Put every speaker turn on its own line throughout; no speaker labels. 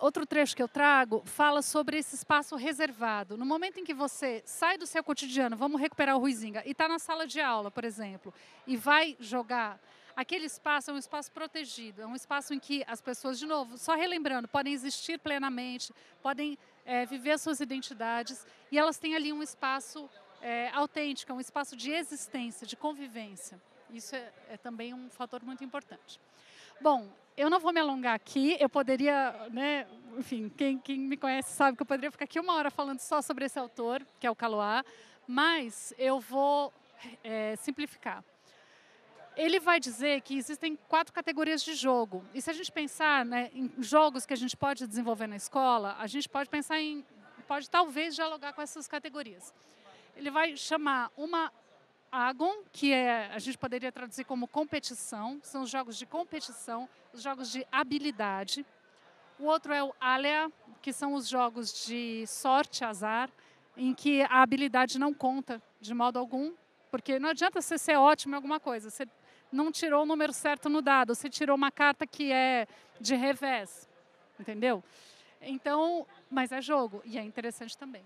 Outro trecho que eu trago fala sobre esse espaço reservado. No momento em que você sai do seu cotidiano, vamos recuperar o Ruizinga, e está na sala de aula, por exemplo, e vai jogar, aquele espaço é um espaço protegido, é um espaço em que as pessoas, de novo, só relembrando, podem existir plenamente, podem viver as suas identidades, e elas têm ali um espaço autêntico, um espaço de existência, de convivência. Isso é também um fator muito importante. Bom, eu não vou me alongar aqui, eu poderia, né, enfim, quem me conhece sabe que eu poderia ficar aqui 1 hora falando só sobre esse autor, que é o Kaloá, mas eu vou simplificar. Ele vai dizer que existem 4 categorias de jogo, e se a gente pensar, né, em jogos que a gente pode desenvolver na escola, a gente pode pensar pode talvez dialogar com essas categorias. Ele vai chamar uma Agon, que a gente poderia traduzir como competição, são os jogos de competição, os jogos de habilidade. O outro é o Alea, que são os jogos de sorte, azar, em que a habilidade não conta de modo algum, porque não adianta você ser ótimo em alguma coisa, você não tirou o número certo no dado, você tirou uma carta que é de revés, entendeu? Então, mas é jogo, e é interessante também.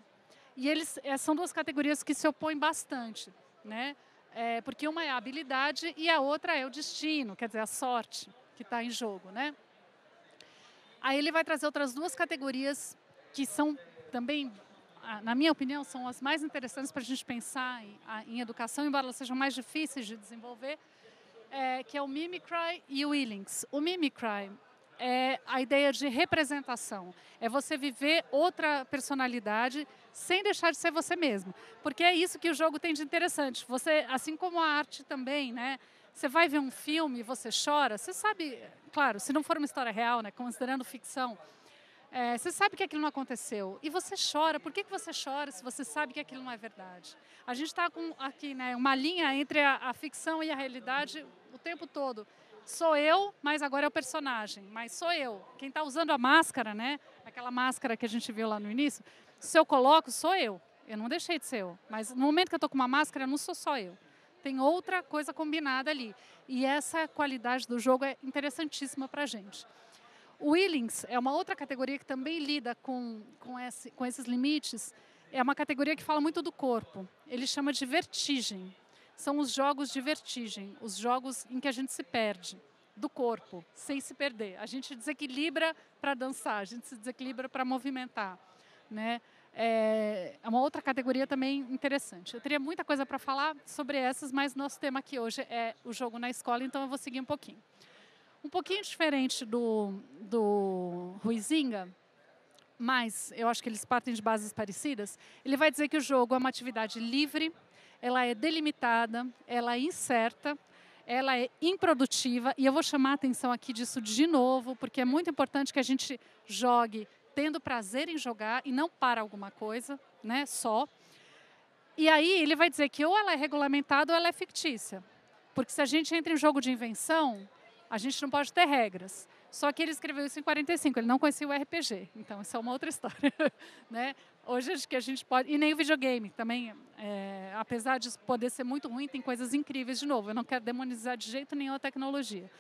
E eles são 2 categorias que se opõem bastante, né? Porque uma é a habilidade e a outra é o destino, quer dizer, a sorte que está em jogo, né? Aí ele vai trazer outras 2 categorias que são também, na minha opinião, são as mais interessantes para a gente pensar em educação, embora elas sejam mais difíceis de desenvolver, que é o Mimicry e o Willings. O Mimicry é a ideia de representação. É você viver outra personalidade sem deixar de ser você mesmo. Porque é isso que o jogo tem de interessante. Você, assim como a arte também, né? Você vai ver um filme e você chora, você sabe, claro, se não for uma história real, né, considerando ficção, você sabe que aquilo não aconteceu. E você chora. Por que você chora se você sabe que aquilo não é verdade? A gente está aqui, né, uma linha entre a ficção e a realidade o tempo todo. Sou eu, mas agora é o personagem. Mas sou eu. Quem está usando a máscara, né, aquela máscara que a gente viu lá no início, se eu coloco, sou eu. Eu não deixei de ser eu. Mas no momento que eu estou com uma máscara, eu não sou só eu. Tem outra coisa combinada ali. E essa qualidade do jogo é interessantíssima para a gente. O Willings é uma outra categoria que também lida com esses limites. É uma categoria que fala muito do corpo. Ele chama de vertigem. São os jogos de vertigem, os jogos em que a gente se perde do corpo, sem se perder. A gente desequilibra para dançar, a gente se desequilibra para movimentar, né? É uma outra categoria também interessante. Eu teria muita coisa para falar sobre essas, mas nosso tema aqui hoje é o jogo na escola, então eu vou seguir um pouquinho. Um pouquinho diferente do Ruizinga, mas eu acho que eles partem de bases parecidas. Ele vai dizer que o jogo é uma atividade livre, ela é delimitada, ela é incerta, ela é improdutiva, e eu vou chamar a atenção aqui disso de novo, porque é muito importante que a gente jogue tendo prazer em jogar e não para alguma coisa, né, só. E aí ele vai dizer que ou ela é regulamentada ou ela é fictícia. Porque se a gente entra em jogo de invenção, a gente não pode ter regras. Só que ele escreveu isso em 45, ele não conhecia o RPG. Então, isso é uma outra história. Né? Hoje, acho que a gente pode... E nem o videogame também, apesar de poder ser muito ruim, tem coisas incríveis de novo. Eu não quero demonizar de jeito nenhum a tecnologia.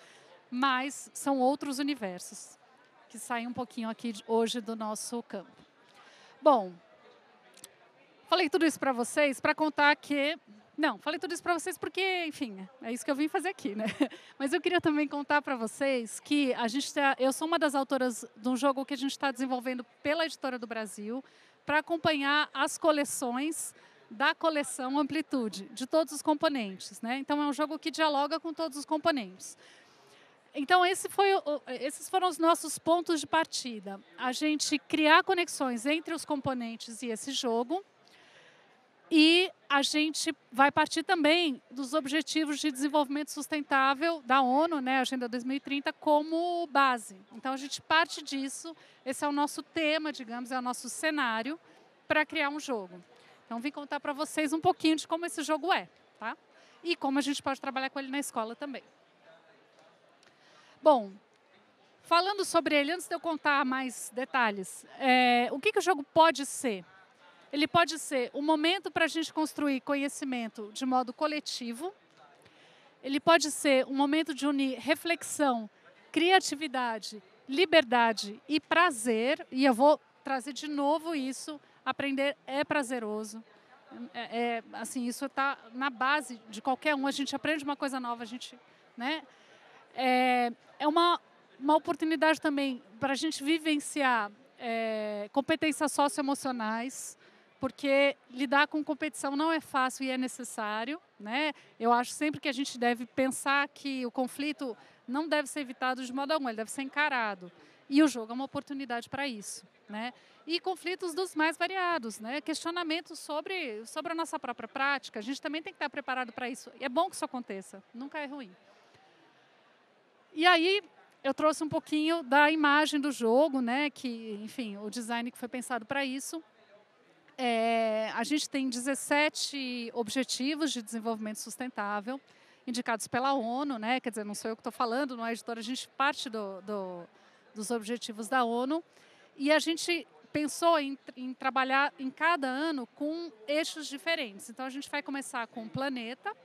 Mas são outros universos que saem um pouquinho aqui hoje do nosso campo. Bom, falei tudo isso para vocês para contar que... Não, falei tudo isso para vocês porque, enfim, é isso que eu vim fazer aqui, né? Mas eu queria também contar para vocês que eu sou uma das autoras de um jogo que a gente está desenvolvendo pela Editora do Brasil para acompanhar as coleções da coleção Amplitude, de todos os componentes, né? Então, é um jogo que dialoga com todos os componentes. Então, esses foram os nossos pontos de partida. A gente criar conexões entre os componentes e esse jogo. E a gente vai partir também dos Objetivos de Desenvolvimento Sustentável da ONU, né, Agenda 2030, como base. Então, a gente parte disso, esse é o nosso tema, digamos, é o nosso cenário para criar um jogo. Então, vim contar para vocês um pouquinho de como esse jogo é, tá? E como a gente pode trabalhar com ele na escola também. Bom, falando sobre ele, antes de eu contar mais detalhes, o que o jogo pode ser? Ele pode ser um momento para a gente construir conhecimento de modo coletivo. Ele pode ser um momento de unir reflexão, criatividade liberdade e prazer, e eu vou trazer de novo isso, aprender é prazeroso. Assim, isso está na base de qualquer um, a gente aprende uma coisa nova, a gente, né? É uma oportunidade também para a gente vivenciar competências socioemocionais, porque lidar com competição não é fácil e é necessário, né? Eu acho sempre que a gente deve pensar que o conflito não deve ser evitado de modo algum, ele deve ser encarado. E o jogo é uma oportunidade para isso, né? E conflitos dos mais variados, né? Questionamentos sobre a nossa própria prática, a gente também tem que estar preparado para isso. E é bom que isso aconteça, nunca é ruim. E aí, eu trouxe um pouquinho da imagem do jogo, né? Que, enfim, o design que foi pensado para isso. A gente tem 17 objetivos de desenvolvimento sustentável, indicados pela ONU, né? Quer dizer, não sou eu que estou falando, não é a editora, a gente parte dos objetivos da ONU. E a gente pensou em trabalhar em cada ano com eixos diferentes. Então, a gente vai começar com o planeta,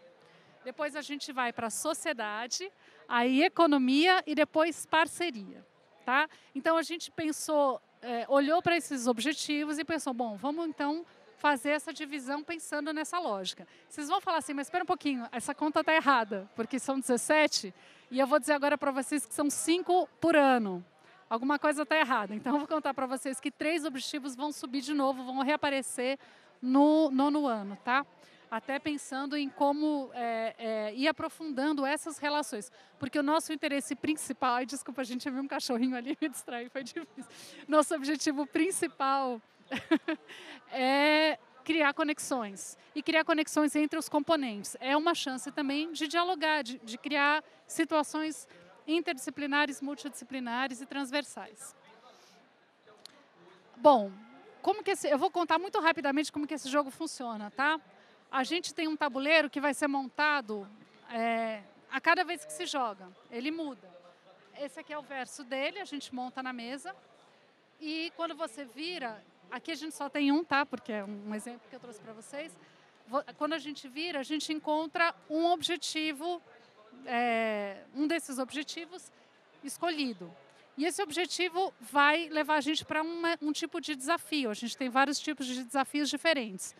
depois a gente vai para a sociedade, aí economia e depois parceria. Tá? Então, a gente pensou, olhou para esses objetivos e pensou, bom, vamos então fazer essa divisão pensando nessa lógica. Vocês vão falar assim, mas espera um pouquinho, essa conta está errada, porque são 17, e eu vou dizer agora para vocês que são 5 por ano. Alguma coisa está errada. Então, eu vou contar para vocês que 3 objetivos vão subir de novo, vão reaparecer no 9º ano, tá? Até pensando em como ir aprofundando essas relações. Porque o nosso interesse principal... Ai, desculpa, a gente viu um cachorrinho ali, me distraí, foi difícil. Nosso objetivo principal é criar conexões. E criar conexões entre os componentes. É uma chance também de dialogar, de criar situações interdisciplinares, multidisciplinares e transversais. Bom, eu vou contar muito rapidamente como que esse jogo funciona, tá? A gente tem um tabuleiro que vai ser montado a cada vez que se joga. Ele muda. Esse aqui é o verso dele, a gente monta na mesa. E quando você vira, aqui a gente só tem um, tá? Porque é um exemplo que eu trouxe para vocês. Quando a gente vira, a gente encontra um objetivo, um desses objetivos escolhido. E esse objetivo vai levar a gente para um tipo de desafio. A gente tem vários tipos de desafios diferentes.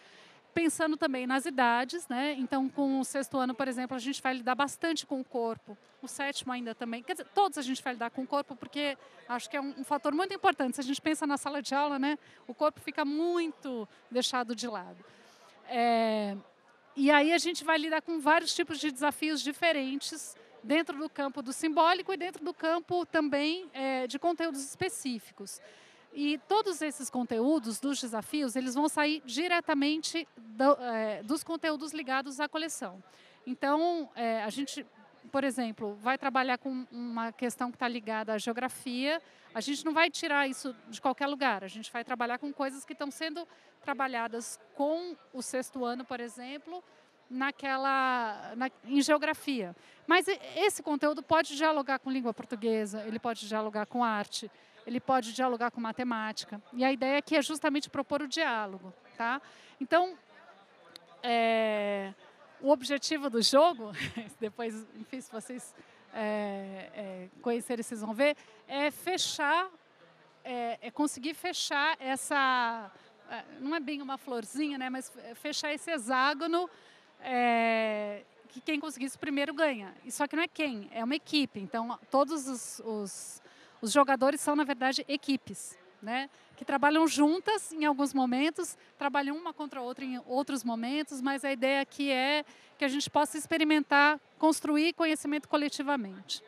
Pensando também nas idades, né? Então, com o 6º ano, por exemplo, a gente vai lidar bastante com o corpo. O 7º ainda também. Quer dizer, todos a gente vai lidar com o corpo, porque acho que é um fator muito importante. Se a gente pensa na sala de aula, né? O corpo fica muito deixado de lado. E aí a gente vai lidar com vários tipos de desafios diferentes dentro do campo do simbólico e dentro do campo também de conteúdos específicos. E todos esses conteúdos dos desafios, eles vão sair diretamente dos conteúdos ligados à coleção. Então, a gente, por exemplo, vai trabalhar com uma questão que está ligada à geografia. A gente não vai tirar isso de qualquer lugar. A gente vai trabalhar com coisas que estão sendo trabalhadas com o 6º ano, por exemplo, em geografia. Mas esse conteúdo pode dialogar com língua portuguesa, ele pode dialogar com arte, ele pode dialogar com matemática. E a ideia aqui é justamente propor o diálogo. Tá? Então, o objetivo do jogo, depois, enfim, se vocês conhecerem, vocês vão ver, é fechar, conseguir fechar essa... não é bem uma florzinha, né, mas fechar esse hexágono que quem conseguir isso primeiro ganha. E só que não é quem, é uma equipe. Então, todos os jogadores são, na verdade, equipes, né? Que trabalham juntas em alguns momentos, trabalham uma contra a outra em outros momentos, mas a ideia aqui é que a gente possa experimentar, construir conhecimento coletivamente.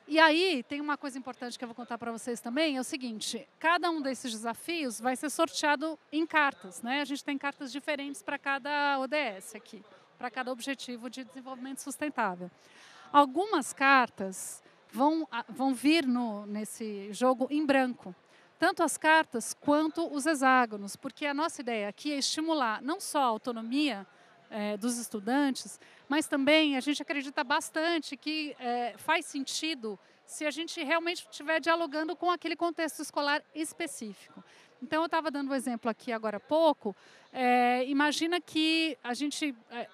E aí, tem uma coisa importante que eu vou contar para vocês também, é o seguinte, cada um desses desafios vai ser sorteado em cartas, né? A gente tem cartas diferentes para cada ODS aqui, para cada objetivo de desenvolvimento sustentável. Algumas cartas vão vir nesse jogo em branco, tanto as cartas quanto os hexágonos, porque a nossa ideia aqui é estimular não só a autonomia dos estudantes, mas também a gente acredita bastante que faz sentido se a gente realmente estiver dialogando com aquele contexto escolar específico. Então, eu estava dando um exemplo aqui agora há pouco. Imagina que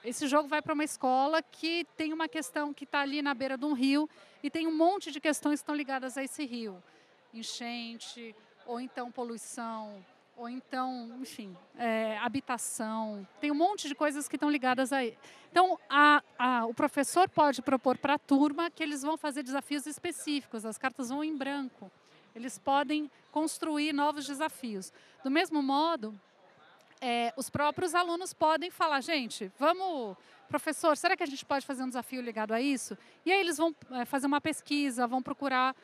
esse jogo vai para uma escola que tem uma questão que está ali na beira de um rio e tem um monte de questões que estão ligadas a esse rio. Enchente, ou então poluição, ou então, enfim, habitação. Tem um monte de coisas que estão ligadas a ele. Então, o professor pode propor para a turma que eles vão fazer desafios específicos, as cartas vão em branco. Eles podem construir novos desafios. Do mesmo modo, os próprios alunos podem falar, gente, professor, será que a gente pode fazer um desafio ligado a isso? E aí eles vão fazer uma pesquisa, vão procurar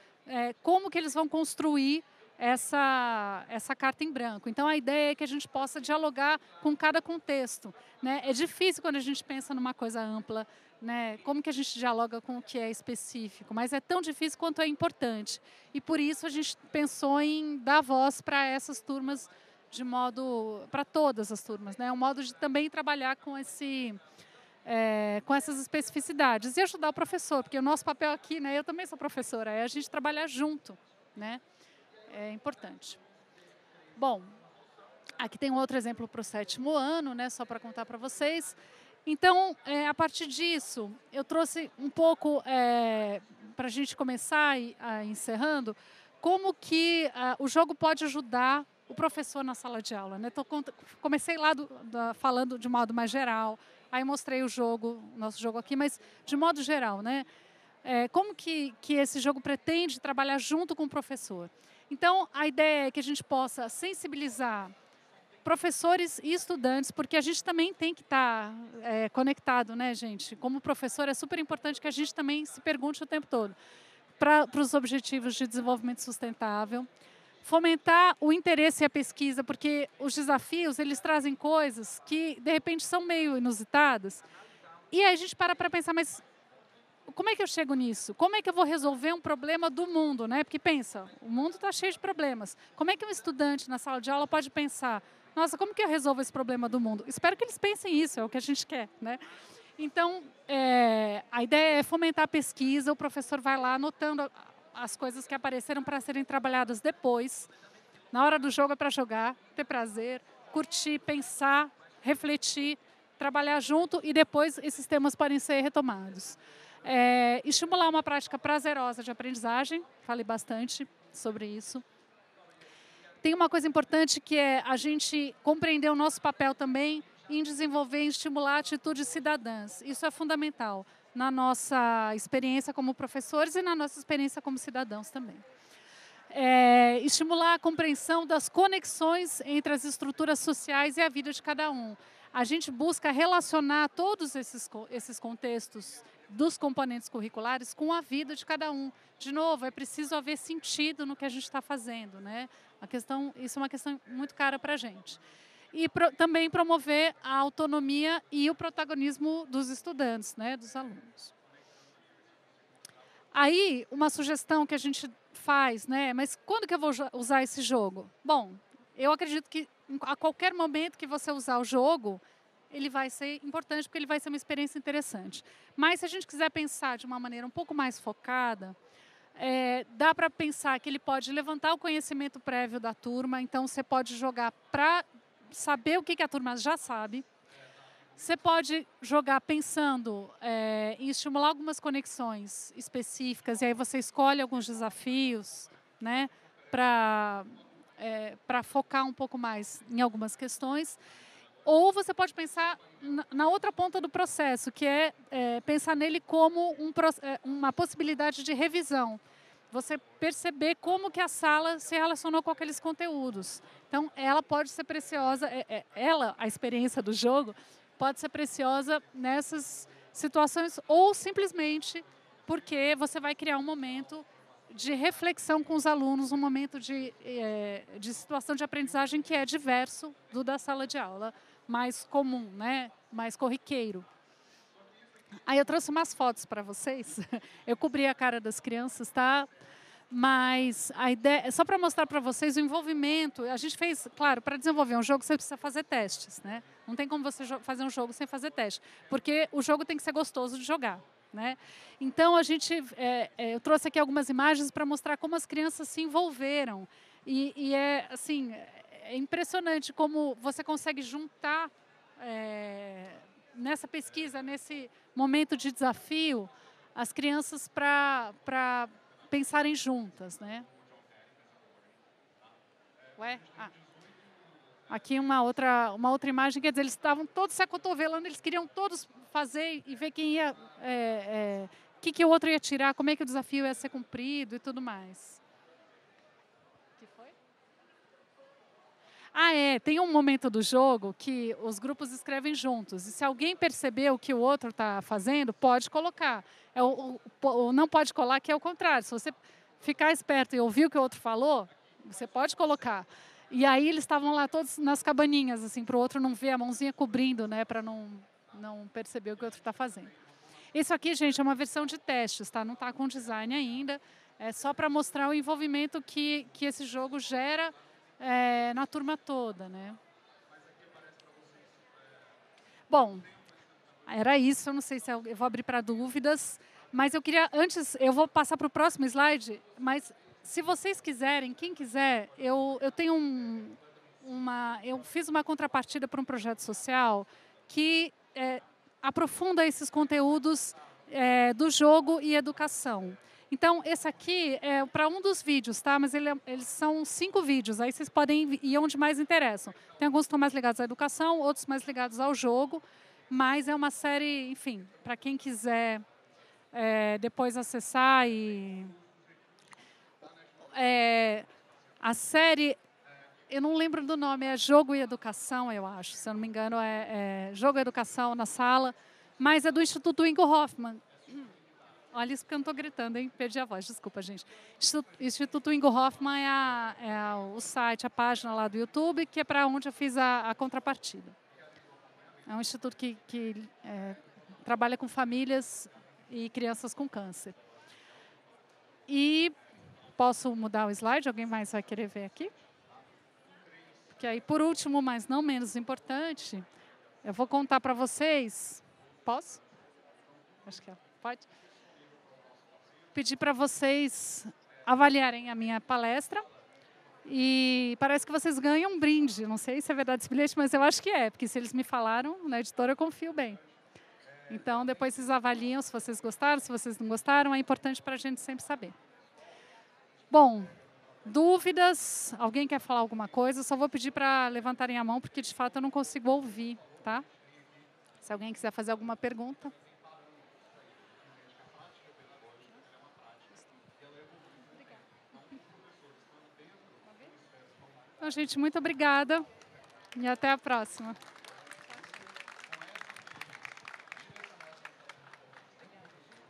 como que eles vão construir essa carta em branco. Então, a ideia é que a gente possa dialogar com cada contexto, né? É difícil quando a gente pensa numa coisa ampla, né? Como que a gente dialoga com o que é específico, mas é tão difícil quanto é importante. E por isso a gente pensou em dar voz para essas turmas para todas as turmas, né? Um modo de também trabalhar com essas especificidades e ajudar o professor, porque o nosso papel aqui, né? Eu também sou professora, é a gente trabalhar junto, né? É importante. Bom, aqui tem um outro exemplo para o 7º ano, né? Só para contar para vocês. Então, a partir disso, eu trouxe um pouco, para a gente começar encerrando, como que o jogo pode ajudar o professor na sala de aula, né? Comecei lá falando de modo mais geral, aí mostrei o nosso jogo aqui, mas de modo geral, né? Como que esse jogo pretende trabalhar junto com o professor? Então, a ideia é que a gente possa sensibilizar professores e estudantes, porque a gente também tem que estar conectado, né, gente? Como professor, é super importante que a gente também se pergunte o tempo todo para os objetivos de desenvolvimento sustentável. Fomentar o interesse e a pesquisa, porque os desafios, eles trazem coisas que, de repente, são meio inusitadas. E aí a gente para pensar, mas como é que eu chego nisso? Como é que eu vou resolver um problema do mundo, né? Porque pensa, o mundo está cheio de problemas. Como é que um estudante na sala de aula pode pensar, nossa, como que eu resolvo esse problema do mundo? Espero que eles pensem isso, é o que a gente quer, né? Então, a ideia é fomentar a pesquisa, o professor vai lá anotando as coisas que apareceram para serem trabalhadas depois. Na hora do jogo é para jogar, ter prazer, curtir, pensar, refletir, trabalhar junto e depois esses temas podem ser retomados. Estimular uma prática prazerosa de aprendizagem, falei bastante sobre isso. Tem uma coisa importante que é a gente compreender o nosso papel também em desenvolver e estimular atitudes cidadãs. Isso é fundamental na nossa experiência como professores e na nossa experiência como cidadãos também. Estimular a compreensão das conexões entre as estruturas sociais e a vida de cada um. A gente busca relacionar todos esses contextos dos componentes curriculares com a vida de cada um. De novo, é preciso haver sentido no que a gente está fazendo, né? Isso é uma questão muito cara para a gente. E também promover a autonomia e o protagonismo dos estudantes, né, dos alunos. Aí, uma sugestão que a gente faz, né, mas quando que eu vou usar esse jogo? Bom, eu acredito que a qualquer momento que você usar o jogo, ele vai ser importante, porque ele vai ser uma experiência interessante. Mas se a gente quiser pensar de uma maneira um pouco mais focada, dá para pensar que ele pode levantar o conhecimento prévio da turma, então você pode jogar para saber o que a turma já sabe. Você pode jogar pensando em estimular algumas conexões específicas, e aí você escolhe alguns desafios, né, para focar um pouco mais em algumas questões. Ou você pode pensar na outra ponta do processo, que é pensar nele como uma possibilidade de revisão. Você perceber como que a sala se relacionou com aqueles conteúdos. Então, ela pode ser preciosa, a experiência do jogo, pode ser preciosa nessas situações, ou simplesmente porque você vai criar um momento de reflexão com os alunos, um momento de situação de aprendizagem que é diverso do da sala de aula, mais comum, né? Mais corriqueiro. Aí eu trouxe umas fotos para vocês. Eu cobri a cara das crianças, tá? Mas a ideia, só para mostrar para vocês o envolvimento. A gente fez, claro, para desenvolver um jogo você precisa fazer testes, né? Não tem como você fazer um jogo sem fazer teste, porque o jogo tem que ser gostoso de jogar, né? Então eu trouxe aqui algumas imagens para mostrar como as crianças se envolveram e assim, é impressionante como você consegue juntar, nessa pesquisa, nesse momento de desafio, as crianças para pensarem juntas, né? Ué? Ah. Aqui uma outra imagem, quer dizer, eles estavam todos se acotovelando, eles queriam todos fazer e ver quem ia, que o outro ia tirar, como é que o desafio ia ser cumprido e tudo mais. Que foi? Tem um momento do jogo que os grupos escrevem juntos. E se alguém percebeu o que o outro está fazendo, pode colocar. O não pode colar, que é o contrário. Se você ficar esperto e ouvir o que o outro falou, você pode colocar. E aí eles estavam lá todos nas cabaninhas, assim, para o outro não ver, a mãozinha cobrindo, né, para não perceber o que o outro está fazendo. Isso aqui, gente, é uma versão de testes, tá? Não está com design ainda. É só para mostrar o envolvimento que esse jogo gera na turma toda, né? Bom, era isso. Eu não sei se eu vou abrir para dúvidas, mas eu queria, antes, eu vou passar para o próximo slide, mas se vocês quiserem, quem quiser, eu tenho eu fiz uma contrapartida para um projeto social que aprofunda esses conteúdos do jogo e educação. Então, esse aqui é para um dos vídeos, tá? Mas eles são 5 vídeos, aí vocês podem ir onde mais interessam. Tem alguns que estão mais ligados à educação, outros mais ligados ao jogo, mas é uma série, enfim, para quem quiser depois acessar e... a série, eu não lembro do nome, é Jogo e Educação, eu acho, se eu não me engano, é Jogo e Educação na Sala, mas é do Instituto Ingo Hoffmann. Olha isso porque eu não estou gritando, hein? Perdi a voz, desculpa, gente. Instituto Ingo Hoffmann é o site, a página lá do YouTube, que é para onde eu fiz a contrapartida. É um instituto que trabalha com famílias e crianças com câncer. E posso mudar o slide? Alguém mais vai querer ver aqui? Porque aí, por último, mas não menos importante, eu vou contar para vocês... Posso? Acho que pode. Pedir para vocês avaliarem a minha palestra. E parece que vocês ganham um brinde. Não sei se é verdade esse bilhete, mas eu acho que é, porque se eles me falaram, na editora eu confio bem. Então, depois vocês avaliam se vocês gostaram, se vocês não gostaram. É importante para a gente sempre saber. Bom, dúvidas? Alguém quer falar alguma coisa? Eu só vou pedir para levantarem a mão, porque de fato eu não consigo ouvir, tá? Se alguém quiser fazer alguma pergunta. Então, gente, muito obrigada e até a próxima.